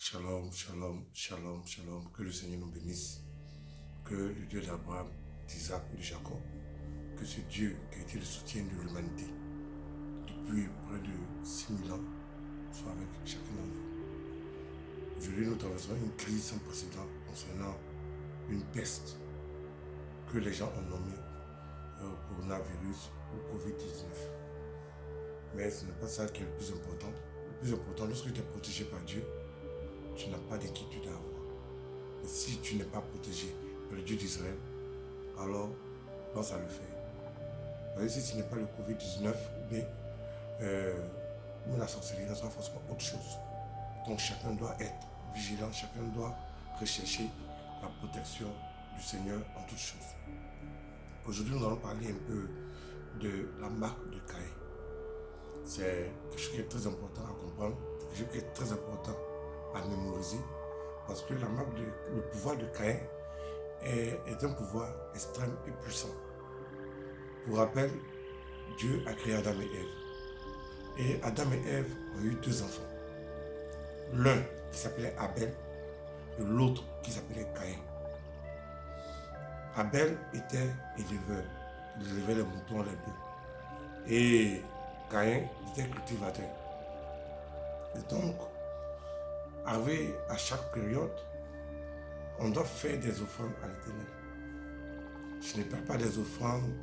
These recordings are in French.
Shalom, shalom, shalom, shalom. Que le Seigneur nous bénisse. Que le Dieu d'Abraham, d'Isaac et de Jacob, que ce Dieu qui a été le soutien de l'humanité depuis près de 6000 ans, soit avec chacun d'entre vous. Aujourd'hui, nous traversons une crise sans précédent concernant une peste que les gens ont nommée coronavirus ou Covid-19. Mais ce n'est pas ça qui est le plus important. Le plus important, lorsque tu es protégé par Dieu, tu n'as pas d'inquiétude à avoir. Mais si tu n'es pas protégé par le Dieu d'Israël, alors pense à le faire. Voyez, si ce n'est pas le Covid-19 ou bien la sorcellerie, ça sera forcément autre chose. Donc chacun doit être vigilant, chacun doit rechercher la protection du Seigneur en toutes choses. Aujourd'hui, nous allons parler un peu de la marque de Caïn. C'est quelque chose qui est très important à comprendre, quelque chose qui est très important à mémoriser, parce que le pouvoir de Caïn est un pouvoir extrême et puissant. Pour rappel, Dieu a créé Adam et Ève. Et Adam et Ève ont eu deux enfants. L'un qui s'appelait Abel et l'autre qui s'appelait Caïn. Abel était éleveur. Il élevait les moutons, les bœufs. Et Caïn était cultivateur. Et donc, à chaque période, on doit faire des offrandes à l'Éternel. Je ne parle pas des offrandes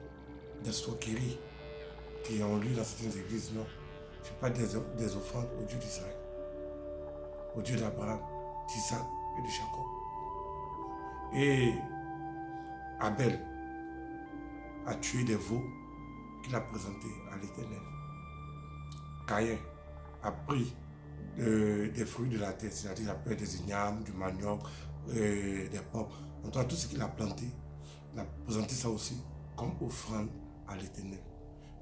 d'escroquerie qui ont lieu dans certaines églises, non. Je ne parle pas des offrandes au Dieu d'Israël, au Dieu d'Abraham, d'Isaac et de Jacob. Et Abel a tué des veaux qu'il a présentés à l'Éternel. Caïn a pris des fruits de la terre, c'est-à-dire des ignames, du manioc, des pommes. En tout cas, tout ce qu'il a planté, il a présenté ça aussi comme offrande à l'Éternel.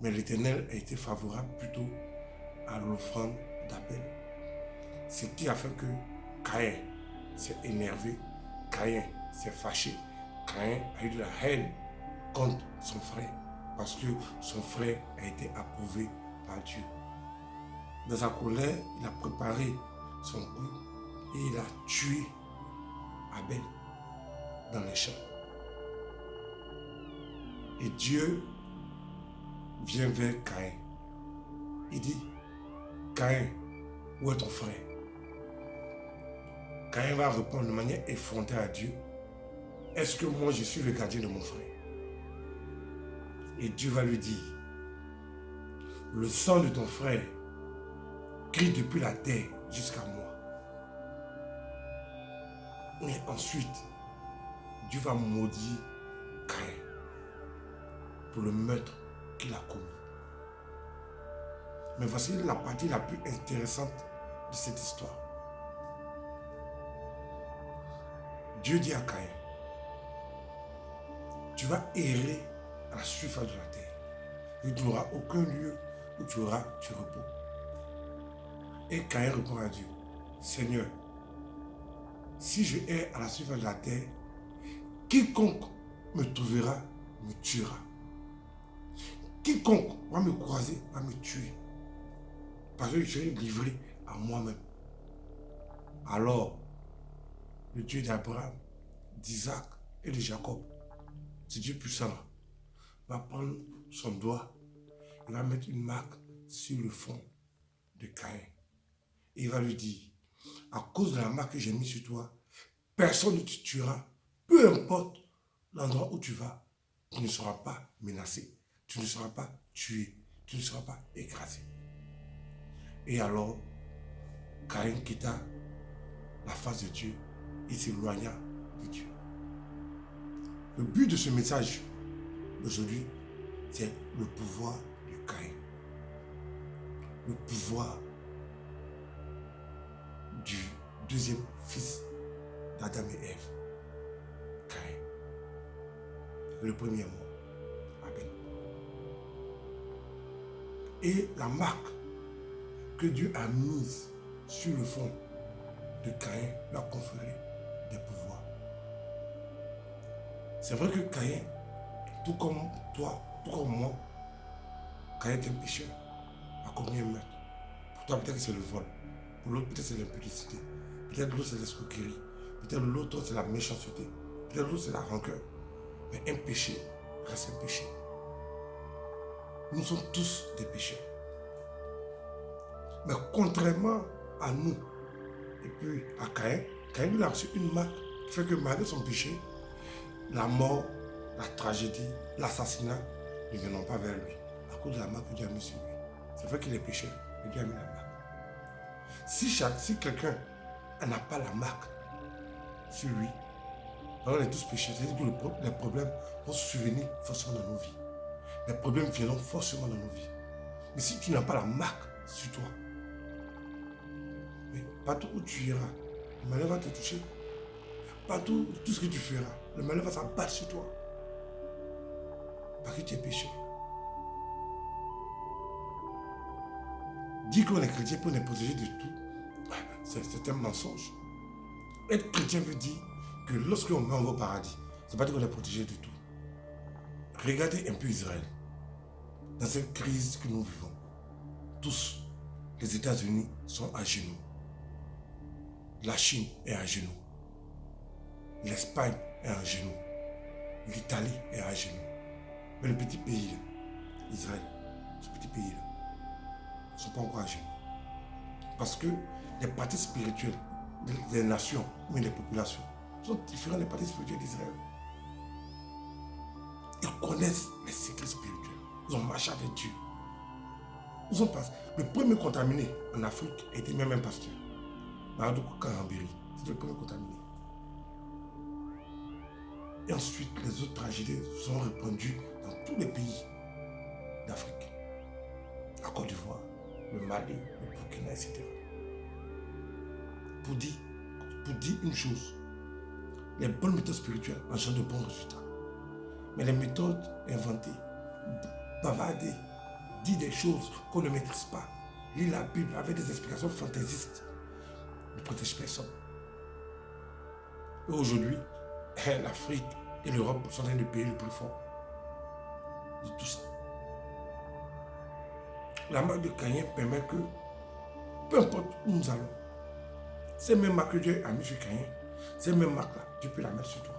Mais l'Éternel a été favorable plutôt à l'offrande d'Abel. Ce qui a fait que Caïn s'est énervé, Caïn s'est fâché, Caïn a eu de la haine contre son frère parce que son frère a été approuvé par Dieu. Dans sa colère, il a préparé son coup et il a tué Abel dans les champs. Et Dieu vient vers Caïn. Il dit, Caïn, où est ton frère? Caïn va répondre de manière effrontée à Dieu, est-ce que moi je suis le gardien de mon frère? Et Dieu va lui dire, le sang de ton frère crie depuis la terre jusqu'à moi. Et ensuite, Dieu va maudire Caïn pour le meurtre qu'il a commis. Mais voici la partie la plus intéressante de cette histoire. Dieu dit à Caïn, tu vas errer à la surface de la terre. Il n'y aura aucun lieu où tu auras du repos. Et Caïn répond à Dieu, Seigneur, si je erre à la surface de la terre, quiconque me trouvera me tuera. Quiconque va me croiser va me tuer. Parce que je serai livré à moi-même. Alors, le Dieu d'Abraham, d'Isaac et de Jacob, ce Dieu puissant, va prendre son doigt, il va mettre une marque sur le front de Caïn. Et il va lui dire, à cause de la marque que j'ai mise sur toi, personne ne te tuera, peu importe l'endroit où tu vas, tu ne seras pas menacé, tu ne seras pas tué, tu ne seras pas écrasé. Et alors, Caïn quitta la face de Dieu, il s'éloigna de Dieu. Le but de ce message d'aujourd'hui, c'est le pouvoir de Caïn. Le pouvoir du deuxième fils d'Adam et Ève, Caïn. Et le premier mot, Abel. Et la marque que Dieu a mise sur le front de Caïn lui a conféré des pouvoirs. C'est vrai que Caïn, tout comme toi, tout comme moi, Caïn est un pécheur, a commis un meurtre. Pour toi, peut-être que c'est le vol. Pour l'autre, peut-être que c'est l'impudicité. Peut-être l'autre, c'est l'escroquerie. Peut-être l'autre, c'est la méchanceté. Peut-être l'autre, c'est la rancœur. Mais un péché reste un péché. Nous sommes tous des pécheurs. Mais contrairement à nous, et puis à Caïn, Caïn il a reçu une marque qui fait que malgré son péché, la mort, la tragédie, l'assassinat ne viendront pas vers lui. À cause de la marque que Dieu a mise sur lui. C'est vrai qu'il est pécheur, mais Dieu a mis la marque. Si quelqu'un n'a pas la marque sur lui, alors on est tous pécheurs. C'est-à-dire que les problèmes vont se souvenir forcément dans nos vies. Les problèmes viendront forcément dans nos vies. Mais si tu n'as pas la marque sur toi, mais partout où tu iras, le malheur va te toucher. Partout, tout ce que tu feras, le malheur va s'abattre sur toi. Parce que tu es pécheur. Dire qu'on est chrétien pour nous protéger de tout, c'est un mensonge. Être chrétien veut dire que lorsqu'on va au paradis, c'est pas dire qu'on est protégé de tout. Regardez un peu Israël. Dans cette crise que nous vivons, tous, les États-Unis sont à genoux. La Chine est à genoux. L'Espagne est à genoux. L'Italie est à genoux. Mais le petit pays, là, Israël, ce petit pays-là, ne sont pas encore à genoux. Parce que les partis spirituels des nations, mais des populations, sont différents des partis spirituels d'Israël. Ils connaissent les secrets spirituels. Ils ont marché avec Dieu. Ils ont passé. Le premier contaminé en Afrique était même un pasteur. Maradou Karambiri, c'est le premier contaminé. Et ensuite, les autres tragédies sont répandues dans tous les pays d'Afrique. La Côte d'Ivoire, le Mali, le Burkina, etc. Pour dire une chose, les bonnes méthodes spirituelles engendrent de bons résultats. Mais les méthodes inventées, bavarder, dire des choses qu'on ne maîtrise pas, lire la Bible avec des explications fantaisistes, ne protègent personne. Et aujourd'hui, l'Afrique et l'Europe sont l'un des pays les plus forts de tout ça. La marque de Caïn permet que, peu importe où nous allons, ces mêmes marques que Dieu a mis sur Caïn, ces mêmes marques-là, Dieu peut la mettre sur toi.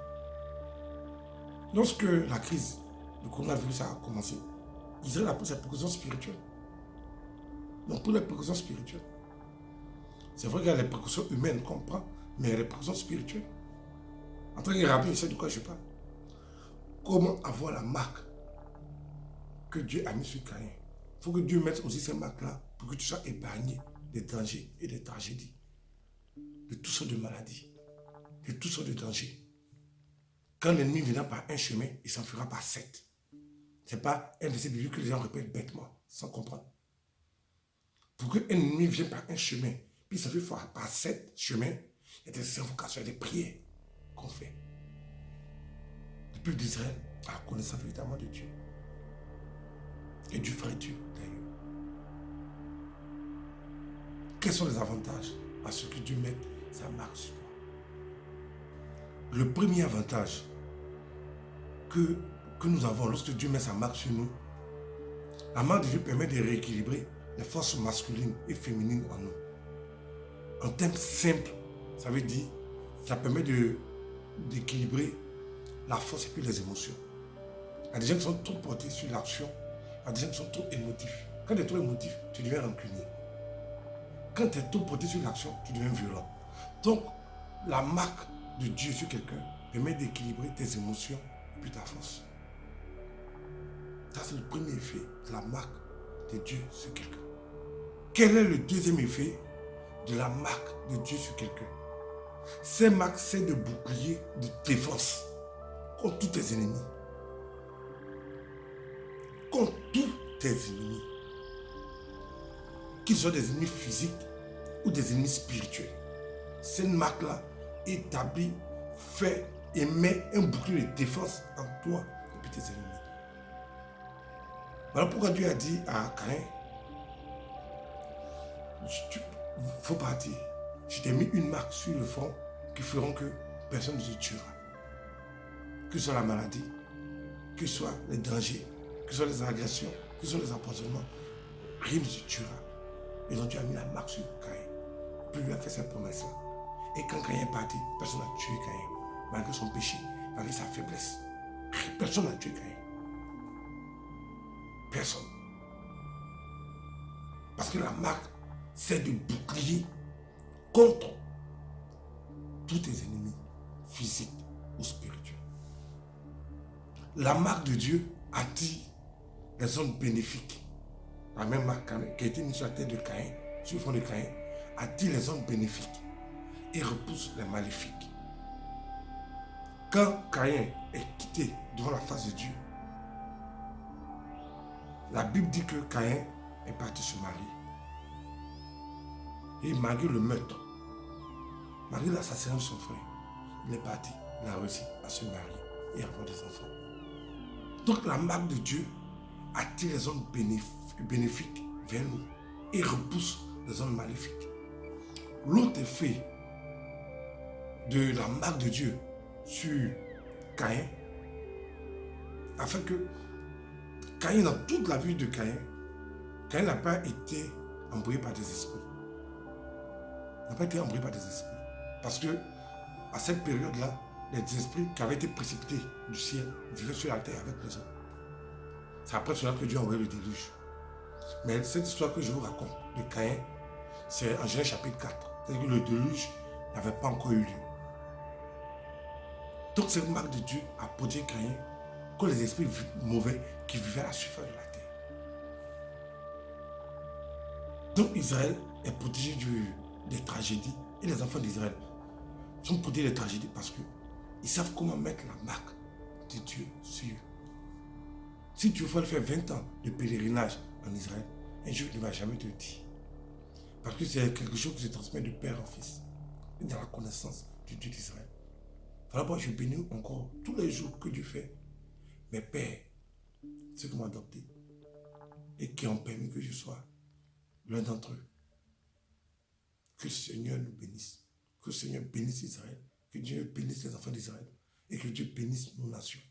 Lorsque la crise du coronavirus a commencé, Israël a pris ses précautions spirituelles. Donc pour les précautions spirituelles, c'est vrai qu'il y a les précautions humaines qu'on prend, mais il y a les précautions spirituelles. En tant que rabbin, je sais de quoi je parle. Comment avoir la marque que Dieu a mise sur Caïn? Il faut que Dieu mette aussi ces marques-là pour que tu sois épargné des dangers et des tragédies, de toutes sortes de maladies, de toutes sortes de dangers. Quand l'ennemi viendra par un chemin, il s'enfuira par 7. Ce n'est pas un verset biblique que les gens répètent bêtement, sans comprendre. Pour qu'un ennemi vienne par un chemin, puis il s'enfuit par 7 chemins, il y a des invocations, des prières qu'on fait. Le peuple d'Israël a la connaissance véritablement de Dieu. Et du vrai Dieu, d'ailleurs. Quels sont les avantages à ce que Dieu mette sa marque sur toi? Le premier avantage que nous avons lorsque Dieu met sa marque sur nous, la marque de Dieu permet de rééquilibrer les forces masculines et féminines en nous. En termes simples, ça veut dire, ça permet d'équilibrer la force et puis les émotions. Il y a des gens qui sont trop portés sur l'action, il y a des gens qui sont trop émotifs. Quand tu es trop émotif, tu deviens rancunier. Quand tu es trop porté sur l'action, tu deviens violent. Donc, la marque de Dieu sur quelqu'un permet d'équilibrer tes émotions et puis ta force. Ça, c'est le premier effet de la marque de Dieu sur quelqu'un. Quel est le deuxième effet de la marque de Dieu sur quelqu'un? Ces marques servent de bouclier de défense contre tous tes ennemis. Contre tous tes ennemis. Qu'ils soient des ennemis physiques ou des ennemis spirituels. Cette marque-là établit, fait et met un bouclier de défense entre toi et puis tes ennemis. Voilà pourquoi Dieu a dit à Caïn, il faut partir. Je t'ai mis une marque sur le front qui feront que personne ne se tuera. Que ce soit la maladie, que ce soit les dangers, que ce soit les agressions, que ce soit les empoisonnements, rien ne se tuera. Et donc Dieu a mis la marque sur Caïn. Puis lui a fait cette promesse-là. Et quand Caïn est parti, personne n'a tué Caïn. Malgré son péché, malgré sa faiblesse. Personne n'a tué Caïn. Personne. Parce que la marque, c'est de bouclier contre tous tes ennemis, physiques ou spirituels. La marque de Dieu attire les zones bénéfiques. La même marque qui a été mise sur la tête de Caïn, sur le front de Caïn, attire les zones bénéfiques et repousse les maléfiques. Quand Caïn est quitté devant la face de Dieu, la Bible dit que Caïn est parti se marier. Et malgré le meurtre, malgré l'assassinat de son frère, il est parti, il a réussi à se marier et avoir des enfants. Donc la marque de Dieu attire les zones bénéfiques vers nous et repousse les zones maléfiques. L'autre effet de la marque de Dieu sur Caïn, afin que Caïn, dans toute la vie de Caïn, Caïn n'a pas été embrouillé par des esprits. N'a pas été embrouillé par des esprits. Parce que à cette période-là, les esprits qui avaient été précipités du ciel vivaient sur la terre avec les hommes. C'est après cela que Dieu a envoyé le déluge. Mais cette histoire que je vous raconte de Caïn, c'est en Genèse chapitre 4. C'est-à-dire que le déluge n'avait pas encore eu lieu. Donc cette marque de Dieu a protégé Caïn contre les esprits mauvais qui vivaient à la surface de la terre. Donc Israël est protégé des tragédies et les enfants d'Israël sont protégés des tragédies parce qu'ils savent comment mettre la marque de Dieu sur eux. Si tu veux faire 20 ans de pèlerinage en Israël, un jour il ne va jamais te dire. Parce que c'est quelque chose qui se transmet de père en fils. Et dans la connaissance du Dieu d'Israël. Voilà pourquoi je bénis encore tous les jours que Dieu fait. Mes pères, ceux qui m'ont adopté et qui ont permis que je sois l'un d'entre eux. Que le Seigneur nous bénisse. Que le Seigneur bénisse Israël. Que Dieu bénisse les enfants d'Israël. Et que Dieu bénisse nos nations.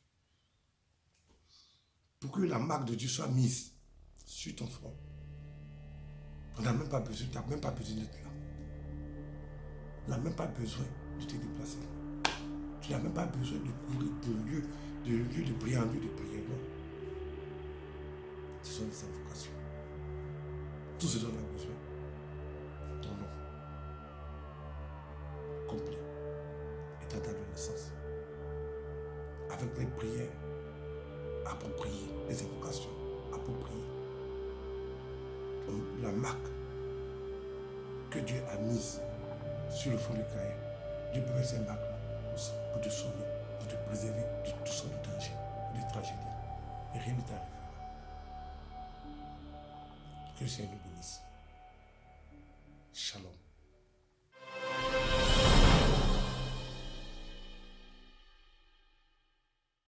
Pour que la marque de Dieu soit mise sur ton front. Tu n'as même pas besoin d'être là. Tu n'as même pas besoin de te déplacer. Tu n'as même pas besoin de courir de lieu de prière en lieu de prière. Non. Ce sont des invocations. Tout ce dont on a besoin. Ton nom complet et ta date de naissance. Avec les prières appropriées, les invocations appropriées. La marque que Dieu a mise sur le fond du Caïn. Dieu peut mettre ces marques-là aussi pour te sauver, pour te préserver de toutes sortes de dangers, de tragédies. Et rien ne t'arrivera. Que le Seigneur nous bénisse. Shalom.